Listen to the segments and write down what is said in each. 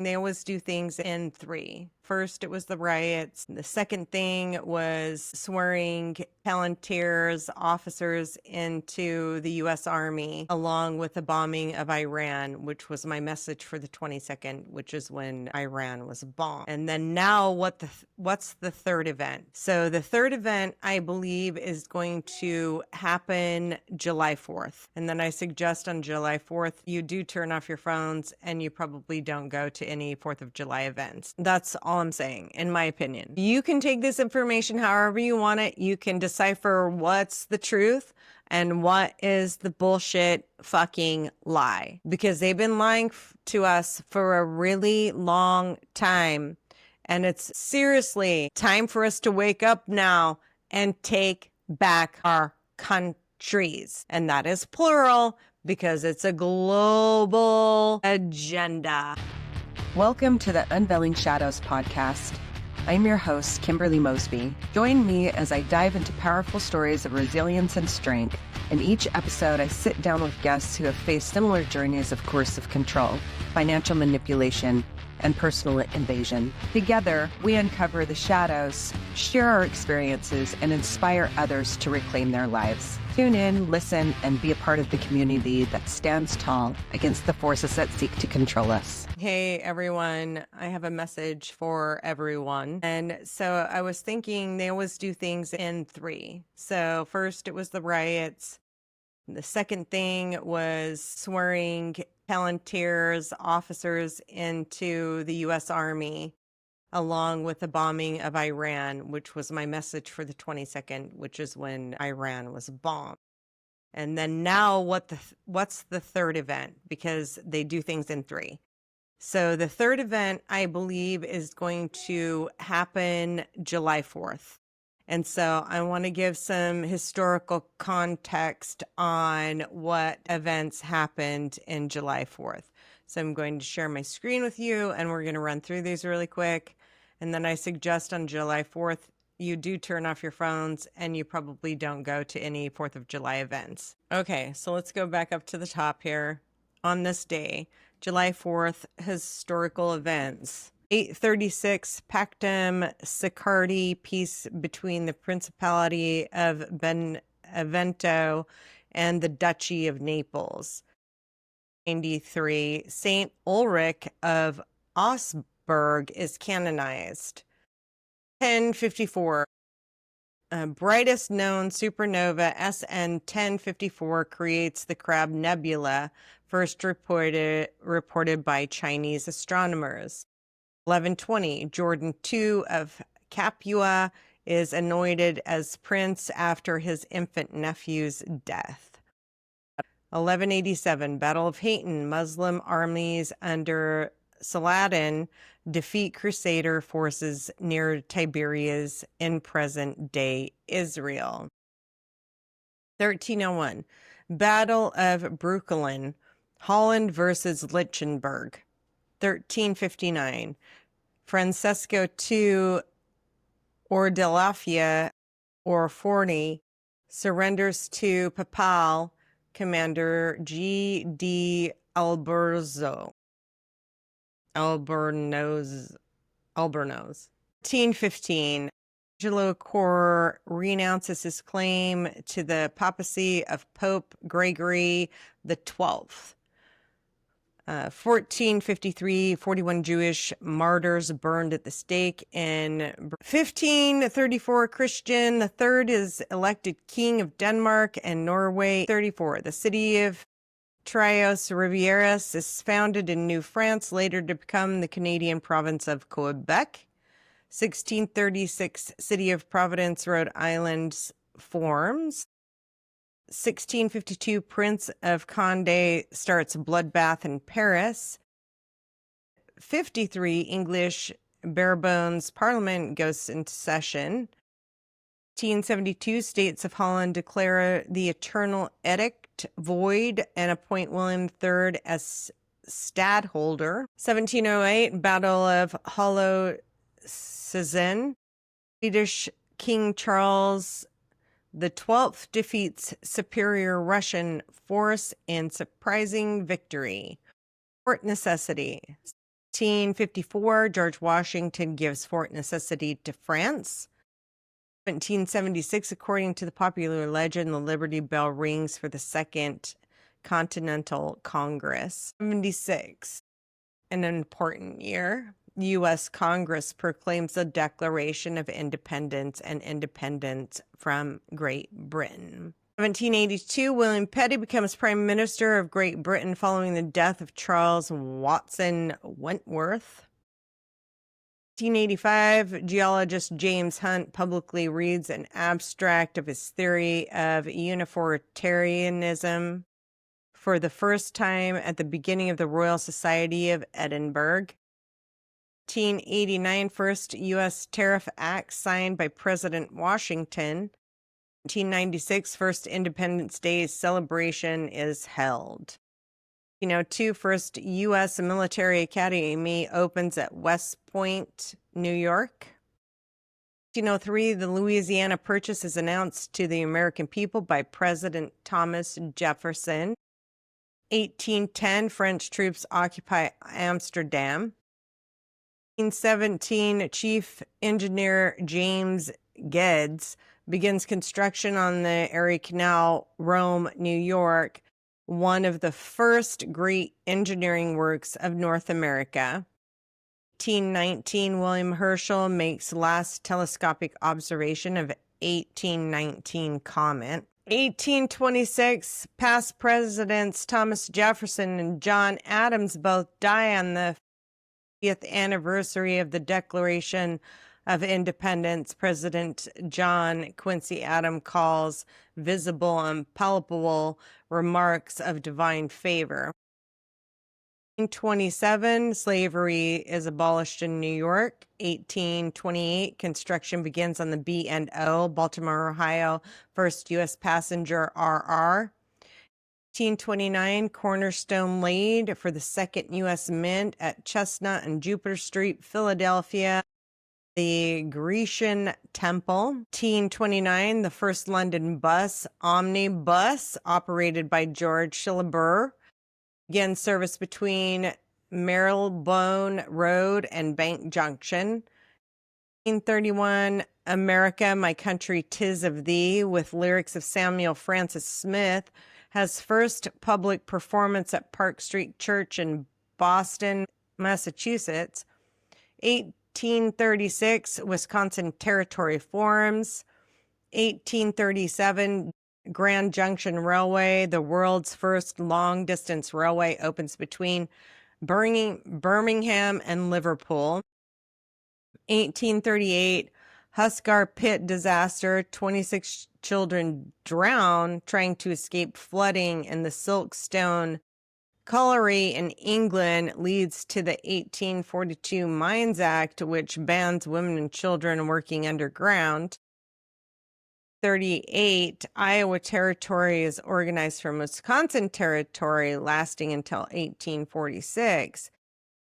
They always do things in three. First, it was the riots. The second thing was swearing volunteers, officers into the U.S. Army, along with the bombing of Iran, which was my message for the 22nd, which is when Iran was bombed. And then now what's the third event? So the third event, I believe, is going to happen July 4th. And then I suggest on July 4th, you do turn off your phones and you probably don't go to any 4th of July events. That's all I'm saying, in my opinion. You can take this information however you want it. You can decipher what's the truth and what is the bullshit fucking lie, because they've been lying to us for a really long time. And it's seriously time for us to wake up now and take back our countries. And that is plural because it's a global agenda. Welcome to the Unveiling Shadows podcast. I'm your host, Kimberly Mosby. Join me as I dive into powerful stories of resilience and strength. In each episode, I sit down with guests who have faced similar journeys of coercive control, financial manipulation, and personal invasion. Together, we uncover the shadows, share our experiences, and inspire others to reclaim their lives. Tune in, listen, and be a part of the community that stands tall against the forces that seek to control us. Hey everyone, I have a message for everyone. And so I was thinking they always do things in three. So first it was the riots. The second thing was swearing volunteers, officers into the U.S. Army, along with the bombing of Iran, which was my message for the 22nd, which is when Iran was bombed. And then now what's the third event? Because they do things in three. So the third event, I believe, is going to happen July 4th. And so I want to give some historical context on what events happened in July 4th. So I'm going to share my screen with you and we're going to run through these really quick. And then I suggest on July 4th, you do turn off your phones and you probably don't go to any 4th of July events. Okay, so let's go back up to the top here. On this day, July 4th, historical events. 836 Pactum Sicardi, peace between the Principality of Benevento and the Duchy of Naples. 93 Saint Ulrich of Augsburg is canonized. 1054 brightest known supernova SN 1054 creates the Crab Nebula, first reported by Chinese astronomers. 1120 Jordan II of Capua is anointed as prince after his infant nephew's death. 1187 Battle of Hattin, Muslim armies under Saladin defeat Crusader forces near Tiberias in present-day Israel. 1301 Battle of Brooklyn, Holland versus Lichtenberg. 1359 Francesco II Ordelafia or Forney surrenders to Papal commander G. D. Albornoz. 1315 Angelo Cor renounces his claim to the papacy of Pope Gregory XII. 1453, 41 Jewish martyrs burned at the stake. In 1534, Christian III is elected King of Denmark and Norway. 34, the city of Trios Rivieras is founded in New France, later to become the Canadian province of Quebec. 1636, city of Providence, Rhode Island forms. 1652, Prince of Condé starts bloodbath in Paris. 53, English barebones parliament goes into session. 1572, States of Holland declare the Eternal Edict void and appoint William III as stadtholder. 1708, Battle of Hollow-Sezen. Swedish King Charles the 12th defeats superior Russian force in surprising victory. Court necessity. 1854, George Washington gives Fort Necessity to France. 1776, according to the popular legend, the Liberty Bell rings for the Second Continental Congress. 76, an important year. U.S. Congress proclaims the Declaration of Independence and independence from Great Britain. 1782, William Petty becomes Prime Minister of Great Britain following the death of Charles Watson Wentworth. 1885, geologist James Hunt publicly reads an abstract of his theory of uniformitarianism for the first time at the beginning of the Royal Society of Edinburgh. 1889, first U.S. Tariff Act signed by President Washington. 1896, first Independence Day celebration is held. 1902, first U.S. Military Academy opens at West Point, New York. 1903, the Louisiana Purchase is announced to the American people by President Thomas Jefferson. 1810, French troops occupy Amsterdam. 1817, Chief Engineer James Geddes begins construction on the Erie Canal, Rome, New York, one of the first great engineering works of North America. 1819, William Herschel makes last telescopic observation of 1819 comet. 1826, past presidents Thomas Jefferson and John Adams both die on the 50th anniversary of the Declaration of Independence. President John Quincy Adams calls visible and palpable remarks of divine favor. 1827, slavery is abolished in New York. 1828, construction begins on the B&O, Baltimore, Ohio, first U.S. passenger RR. 1829, cornerstone laid for the second U.S. Mint at Chestnut and Jupiter Street, Philadelphia. The Grecian Temple. 1829, the first London bus, omnibus, operated by George Shillabur, began service between Marylebone Road and Bank Junction. 1831, America, My Country, 'Tis of Thee, with lyrics of Samuel Francis Smith, has first public performance at Park Street Church in Boston, Massachusetts. 1836, Wisconsin Territory forms. 1837, Grand Junction Railway, the world's first long-distance railway, opens between Birmingham and Liverpool. 1838, Huskar Pit disaster, 26 children drown trying to escape flooding in the Silkstone Colliery in England, leads to the 1842 Mines Act, which bans women and children working underground. 38, Iowa Territory is organized from Wisconsin Territory, lasting until 1846.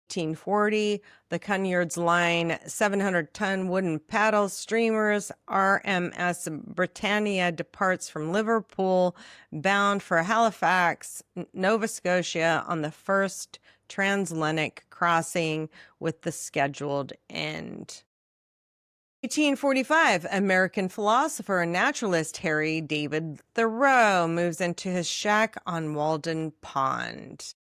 1840, the Cunard's Line 700-ton wooden paddle steamers RMS Britannia departs from Liverpool, bound for Halifax, Nova Scotia, on the first transatlantic crossing with the scheduled end. 1845, American philosopher and naturalist Harry David Thoreau moves into his shack on Walden Pond.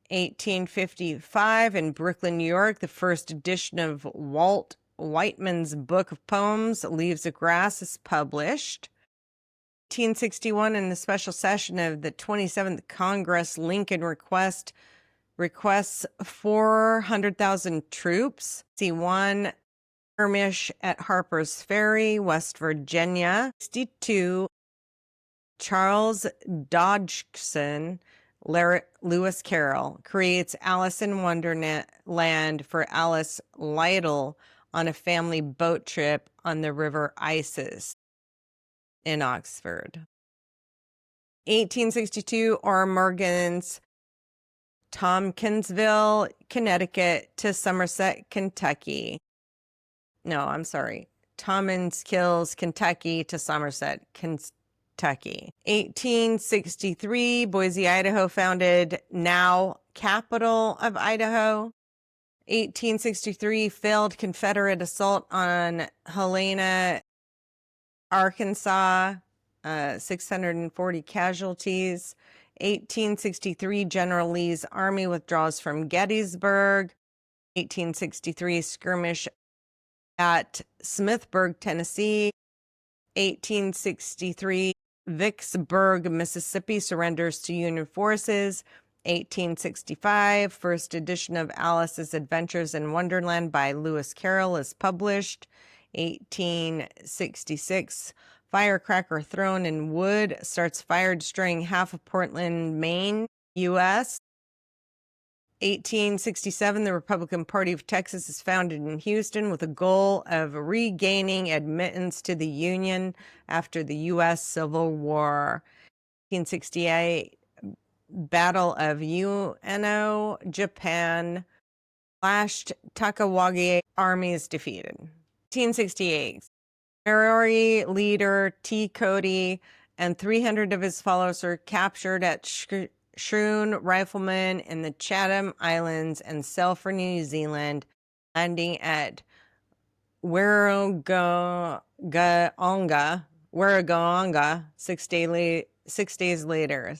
1855, in Brooklyn, New York, the first edition of Walt Whitman's Book of Poems, Leaves of Grass, is published. 1861, in the special session of the 27th Congress, Lincoln requests 400,000 troops. C1, skirmish at Harper's Ferry, West Virginia. 62, Charles Dodgson Lewis Carroll creates Alice in Wonderland for Alice Lytle on a family boat trip on the River Isis in Oxford. 1862, Orr Morgan's Tompkinsville, Connecticut to Somerset, Kentucky. No, I'm sorry. Tompkins, Kentucky to Somerset, Kentucky. 1863, Boise, Idaho, founded, now capital of Idaho. 1863, failed Confederate assault on Helena, Arkansas, 640 casualties. 1863, General Lee's army withdraws from Gettysburg. 1863, skirmish at Smithburg, Tennessee. 1863, Vicksburg, Mississippi surrenders to Union forces. 1865, first edition of Alice's Adventures in Wonderland by Lewis Carroll is published. 1866, firecracker thrown in wood starts fire destroying half of Portland, Maine, U.S. 1867, the Republican Party of Texas is founded in Houston with a goal of regaining admittance to the Union after the U.S. Civil War. 1868, Battle of Ueno, Japan. Lashed Takawagi army is defeated. 1868, Maori leader T. Cody and 300 of his followers were captured at Shroon riflemen in the Chatham Islands and sailed for New Zealand, landing at Warragonga 6 days later.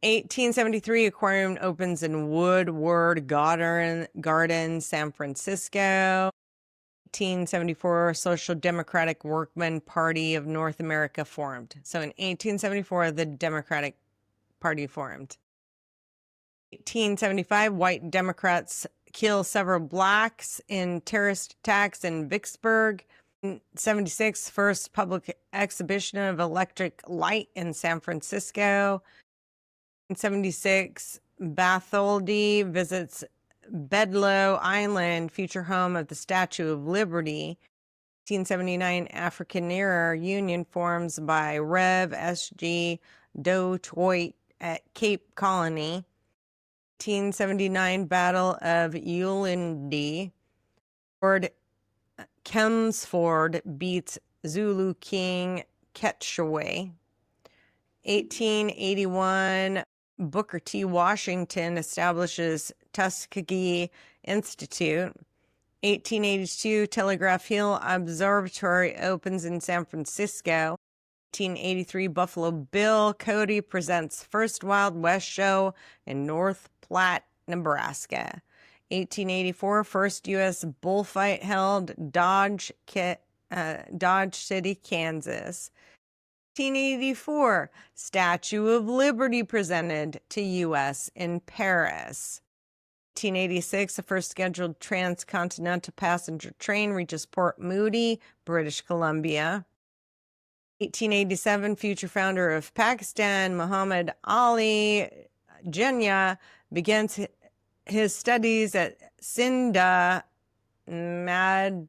1873, aquarium opens in Woodward Garden, San Francisco. 1874, Social Democratic Workman Party of North America formed. So in 1874, the Democratic Party formed. 1875, white Democrats kill several blacks in terrorist attacks in Vicksburg. 76, first public exhibition of electric light in San Francisco. 76, Bartholdi visits Bedloe Island, future home of the Statue of Liberty. 1879, African Era Union forms by Rev. S.G. Dotoit at Cape Colony. 1879, Battle of Ulindy. Lord Chelmsford beats Zulu King Ketchaway. 1881, Booker T. Washington establishes Tuskegee Institute. 1882, Telegraph Hill Observatory opens in San Francisco. 1883, Buffalo Bill Cody presents first Wild West show in North Platte, Nebraska. 1884, first U.S. bullfight held Dodge City, Kansas. 1884, Statue of Liberty presented to U.S. in Paris. 1886, the first scheduled transcontinental passenger train reaches Port Moody, British Columbia. 1887, future founder of Pakistan, Muhammad Ali Jinnah, begins his studies at Sindh Madrasatul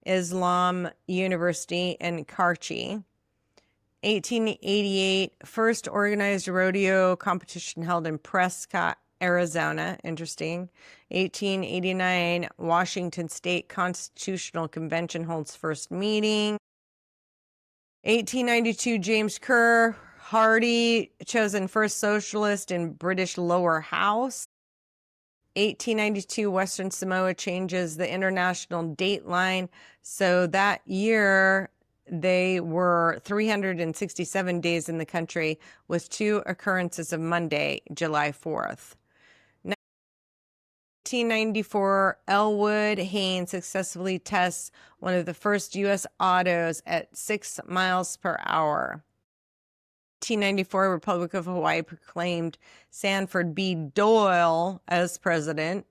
Islam University in Karachi. 1888, first organized rodeo competition held in Prescott, Arizona. Interesting. 1889, Washington State Constitutional Convention holds first meeting. 1892, James Kerr Hardy chosen first socialist in British lower house. 1892, Western Samoa changes the international date line. So that year, they were 367 days in the country with 2 occurrences of Monday, July 4th. 1894, Elwood Haynes successfully tests one of the first U.S. autos at 6 miles per hour. 1894, Republic of Hawaii proclaimed Sanford B. Doyle as president.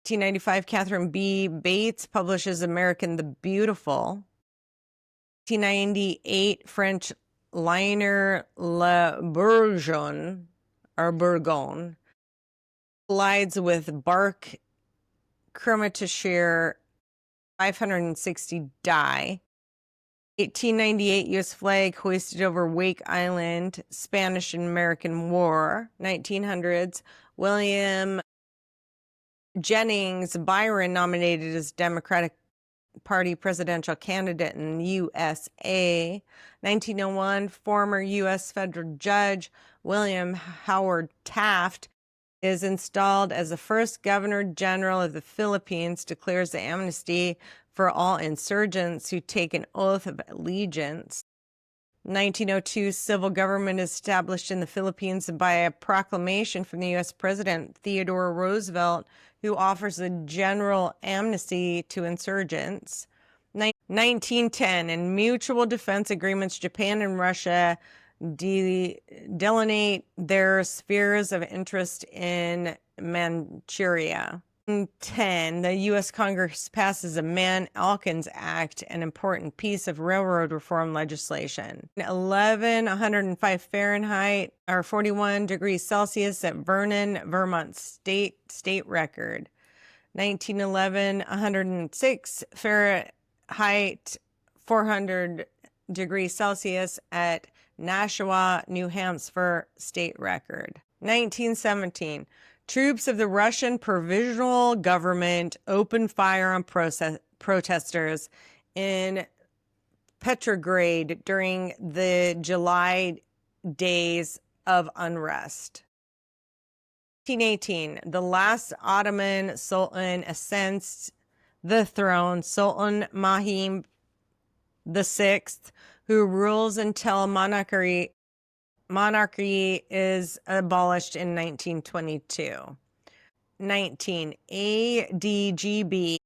1895, Catherine B. Bates publishes American the Beautiful. 1898, French liner Le Bourgogne collides with bark Crematisher 560 die. 1898, U.S. flag hoisted over Wake Island, Spanish and American War. 1900s, William Jennings Byron nominated as Democratic Party presidential candidate in the USA. 1901, former U.S. federal judge William Howard Taft is installed as the first Governor General of the Philippines, declares the amnesty for all insurgents who take an oath of allegiance. 1902, civil government is established in the Philippines by a proclamation from the U.S. President Theodore Roosevelt, who offers a general amnesty to insurgents. 1910, in mutual defense agreements, Japan and Russia delineate their spheres of interest in Manchuria. 10, the U.S. Congress passes a Mann-Elkins Act, an important piece of railroad reform legislation. 105 Fahrenheit, or 41 degrees Celsius at Vernon, Vermont state record. 1911, 106 Fahrenheit, 400 degrees Celsius at Nashua, New Hampshire state record. 1917, troops of the Russian Provisional Government opened fire on protesters in Petrograd during the July days of unrest. 1918, the last Ottoman Sultan ascends the throne, Sultan Mahmud VI, who rules until monarchy is abolished in 1922. 19, ADGB,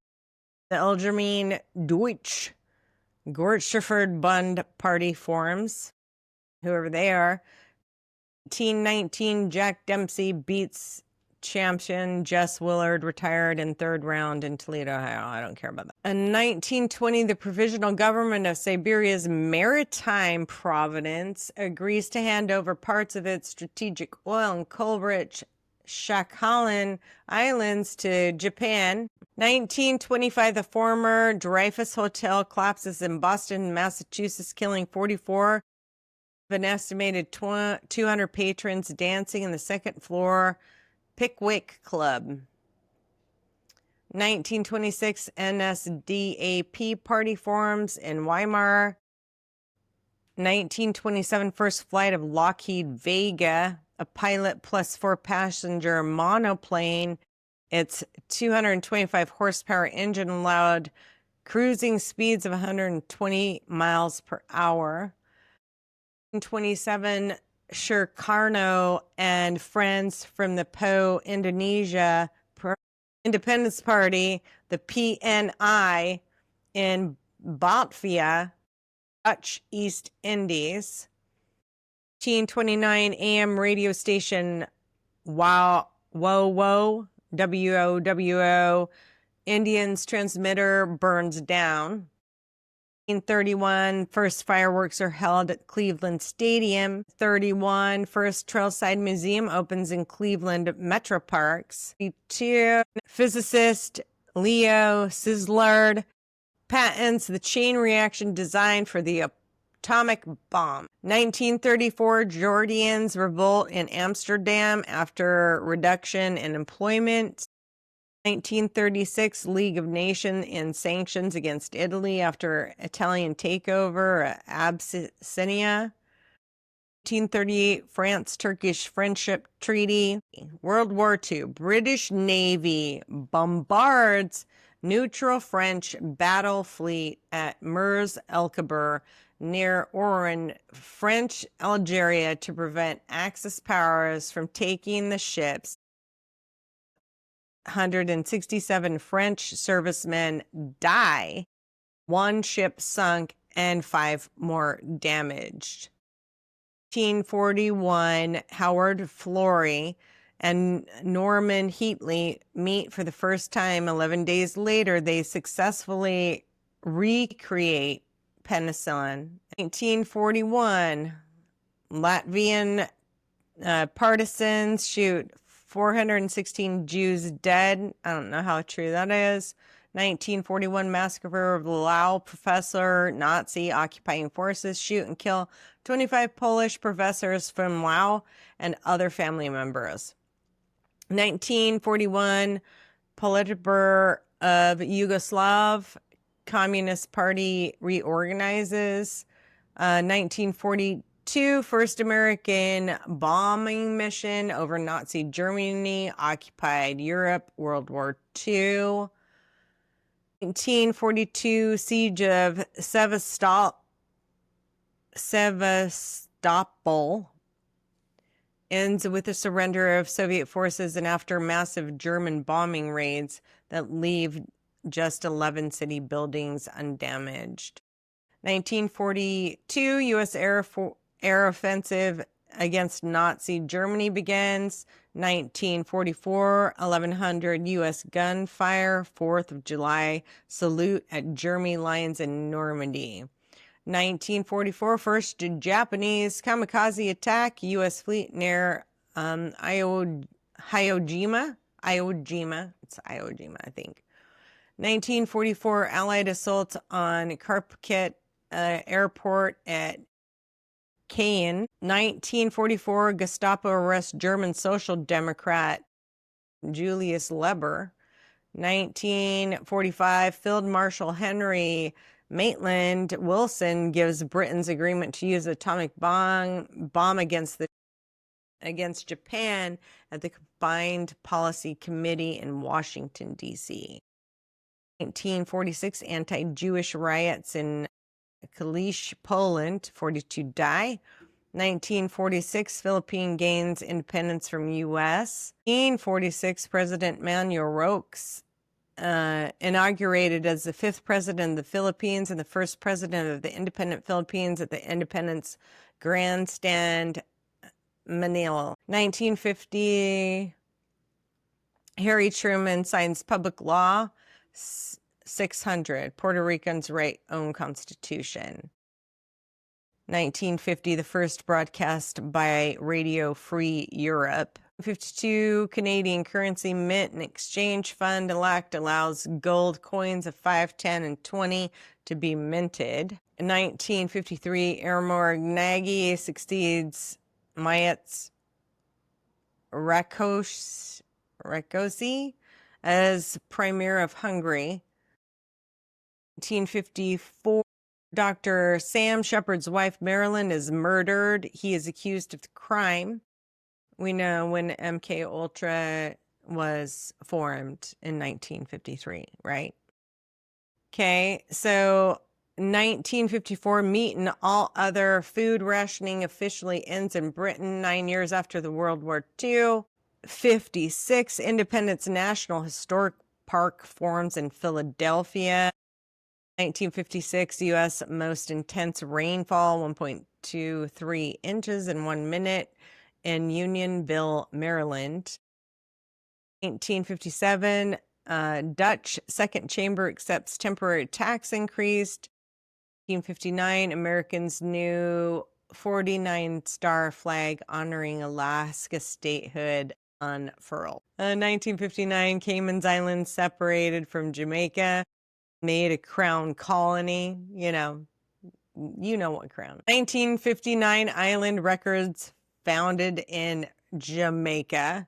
the Allgemeine Deutsche Bund Party forms, whoever they are. 1919, Jack Dempsey beats champion Jess Willard, retired in third round in Toledo, Ohio. I don't care about that. In 1920, the Provisional Government of Siberia's maritime province agrees to hand over parts of its strategic oil and coal-rich Sakhalin Islands to Japan. 1925, the former Dreyfus Hotel collapses in Boston, Massachusetts, killing 44 of an estimated 200 patrons dancing in the second floor Pickwick Club. 1926, NSDAP party forms in Weimar. 1927, first flight of Lockheed Vega, a pilot plus 4 passenger monoplane. Its 225 horsepower engine allowed cruising speeds of 120 miles per hour. 1927, Sukarno and friends from the Po Indonesia Independence Party, the PNI, in Batavia, Dutch East Indies. 1929, AM radio station WOWO, WOWO, Indians transmitter burns down. 1931, first fireworks are held at Cleveland Stadium. 31, first Trailside Museum opens in Cleveland Metro Parks. 32, physicist Leo Szilard patents the chain reaction design for the atomic bomb. 1934, Georgians revolt in Amsterdam after reduction in employment. 1936, League of Nations in sanctions against Italy after Italian takeover of Abyssinia. 1938, France-Turkish Friendship Treaty. World War II, British Navy bombards neutral French battle fleet at Mers el-Khabir near Oran, French Algeria, to prevent Axis powers from taking the ships. 167 French servicemen die, 1 ship sunk, and 5 more damaged. 1941, Howard Florey and Norman Heatley meet for the first time. 11 days later, they successfully recreate penicillin. 1941, Latvian partisans shoot 416 Jews dead. I don't know how true that is. 1941, massacre of the Lao professor, Nazi occupying forces shoot and kill 25 Polish professors from Lao and other family members. 1941, Politburo of Yugoslav Communist Party reorganizes. 1942, Two, first American bombing mission over Nazi Germany, occupied Europe, World War II. 1942, siege of Sevastopol ends with the surrender of Soviet forces and after massive German bombing raids that leave just 11 city buildings undamaged. 1942, U.S. air offensive against Nazi Germany begins. 1944, 1,100 U.S. gunfire, 4th of July salute at German lines in Normandy. 1944, first Japanese kamikaze attack, U.S. fleet near Iwo Jima. It's Iwo Jima, I think. 1944, Allied assault on Kharkiv airport at Caen. 1944, Gestapo arrests German Social Democrat Julius Leber. 1945, Field Marshal Henry Maitland Wilson gives Britain's agreement to use atomic bomb against Japan at the Combined Policy Committee in Washington, D.C. 1946, anti-Jewish riots in Kalisz, Poland, 42 die. 1946, Philippine gains independence from U.S. 1946, President Manuel Roques inaugurated as the 5th president of the Philippines and the 1st president of the independent Philippines at the Independence Grandstand, Manila. 1950, Harry Truman signs Public Law 600, Puerto Ricans' right own constitution. 1950, the first broadcast by Radio Free Europe. 52, Canadian currency mint and exchange fund act allows gold coins of 5, 10, and 20 to be minted. In 1953, Ermor Nagy succeeds Mayets Rákosi as Premier of Hungary. 1954, Dr. Sam Shepard's wife, Marilyn, is murdered. He is accused of the crime. We know when MKUltra was formed in 1953, right? Okay, so 1954, meat and all other food rationing officially ends in Britain 9 years after the World War II. 56, Independence National Historic Park forms in Philadelphia. 1956, U.S. most intense rainfall, 1.23 inches in 1 minute in Unionville, Maryland. 1957, Dutch second chamber accepts temporary tax increase. 1959, Americans' new 49-star flag honoring Alaska statehood unfurled. 1959, Cayman's Islands separated from Jamaica, made a crown colony, you know what crown. 1959, Island Records founded in Jamaica.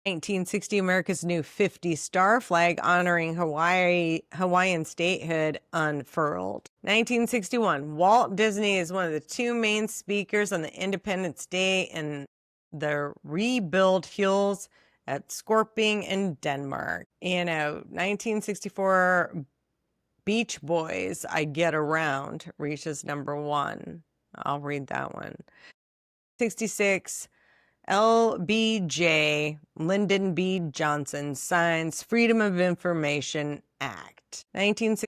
1960, America's new 50-star flag honoring Hawaiian statehood unfurled. 1961, Walt Disney is one of the 2 main speakers on the Independence Day and the rebuild hills at Skorping in Denmark. 1964, Beach Boys, I Get Around, reaches #1. I'll read that one. 66, LBJ, Lyndon B. Johnson, signs Freedom of Information Act. 1960,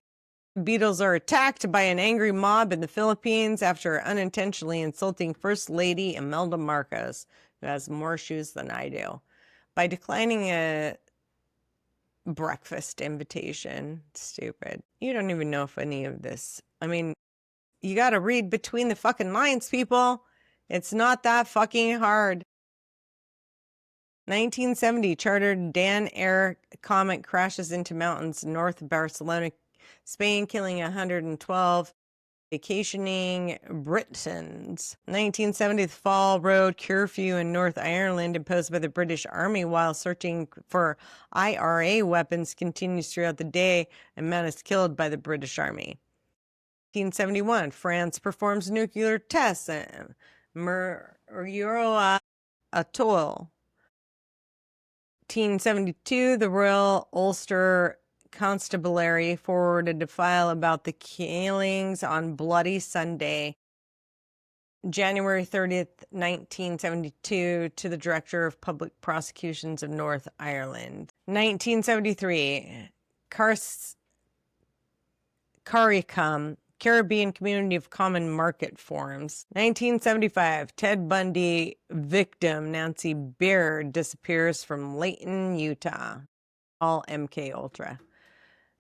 Beatles are attacked by an angry mob in the Philippines after unintentionally insulting First Lady Imelda Marcos, who has more shoes than I do, by declining a breakfast invitation. Stupid. You don't even know if any of this. I mean, you got to read between the fucking lines, people. It's not that fucking hard. 1970, chartered Dan Air Comet crashes into mountains north of Barcelona, Spain, killing 112 vacationing Britons. 1970, the fall road curfew in North Ireland imposed by the British Army while searching for IRA weapons continues throughout the day, and man is killed by the British Army. 1971, France performs nuclear tests at Euro Atoll. 1872, the Royal Ulster Constabulary forwarded a file about the killings on Bloody Sunday, January 30th, 1972, to the Director of Public Prosecutions of North Ireland. 1973, CARICOM, Caribbean Community of Common Market forms. 1975, Ted Bundy victim Nancy Beard disappears from Layton, Utah. All MKUltra.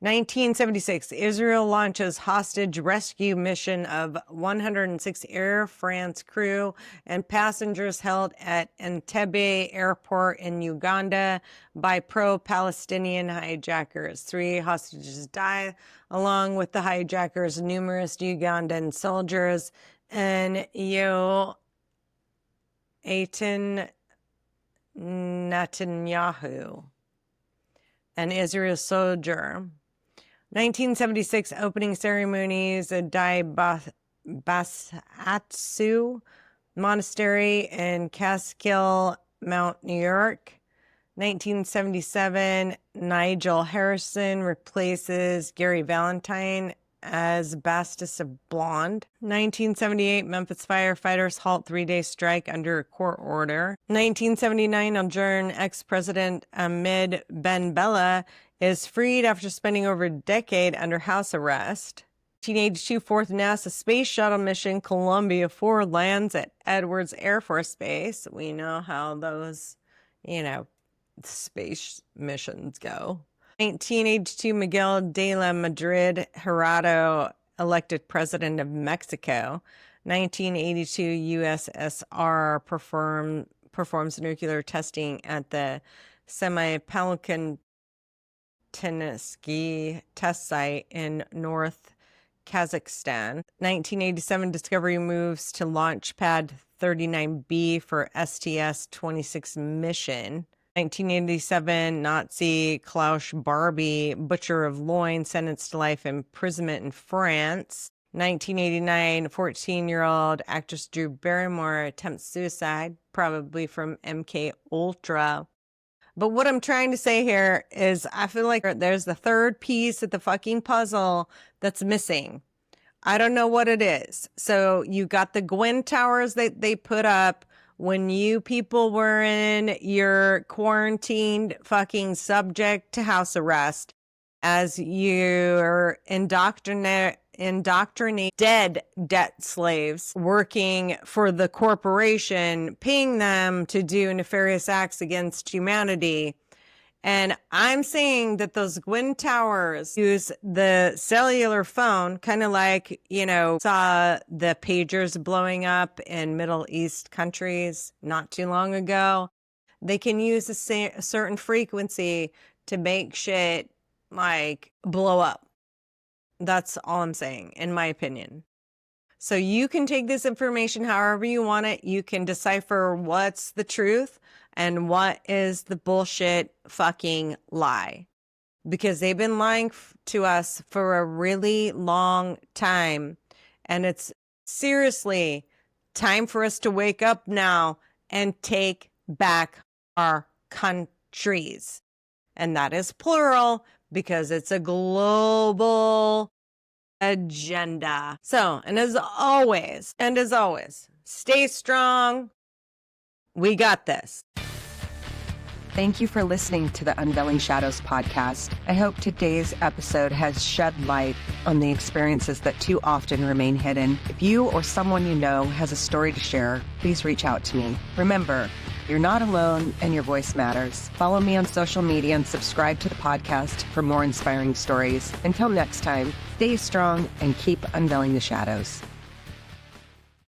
1976, Israel launches hostage rescue mission of 106 Air France crew and passengers held at Entebbe Airport in Uganda by pro-Palestinian hijackers. 3 hostages die, along with the hijackers, numerous Ugandan soldiers, and Eitan Netanyahu, an Israel soldier. 1976, opening ceremonies at Dai Basatsu Monastery in Catskill, Mount New York. 1977, Nigel Harrison replaces Gary Valentine as Bastus of Blonde. 1978, Memphis firefighters halt 3-day strike under a court order. 1979, Algerian ex-president Ahmed Ben Bella is freed after spending over a decade under house arrest. 1982, fourth NASA space shuttle mission Columbia 4 lands at Edwards Air Force Base. We know how those, space missions go. 1982, Miguel de la Madrid Hirado elected president of Mexico. 1982, USSR performs nuclear testing at the Semipalatinsk test site in North Kazakhstan. 1987, Discovery moves to Launch Pad 39B for STS-26 mission. 1987, Nazi Klaus Barbie, butcher of loin, sentenced to life imprisonment in France. 1989, 14-year-old actress Drew Barrymore attempts suicide, probably from MKUltra. But what I'm trying to say here is I feel like there's the third piece of the fucking puzzle that's missing. I don't know what it is. So you got the Gwyn Towers that they put up when you people were in your quarantined fucking subject to house arrest as you're indoctrinate dead debt slaves working for the corporation, paying them to do nefarious acts against humanity. And I'm saying that those Gwyn Towers use the cellular phone, kind of like, saw the pagers blowing up in Middle East countries not too long ago. They can use a certain frequency to make shit like blow up. That's all I'm saying, in my opinion. So you can take this information however you want it. You can decipher what's the truth and what is the bullshit fucking lie. Because they've been lying to us for a really long time. And it's seriously time for us to wake up now and take back our countries. And that is plural because it's a global agenda. So, and as always, stay strong. We got this. Thank you for listening to the Unveiling Shadows podcast. I hope today's episode has shed light on the experiences that too often remain hidden. If you or someone you know has a story to share, please reach out to me. Remember, you're not alone and your voice matters. Follow me on social media and subscribe to the podcast for more inspiring stories. Until next time, stay strong and keep unveiling the shadows.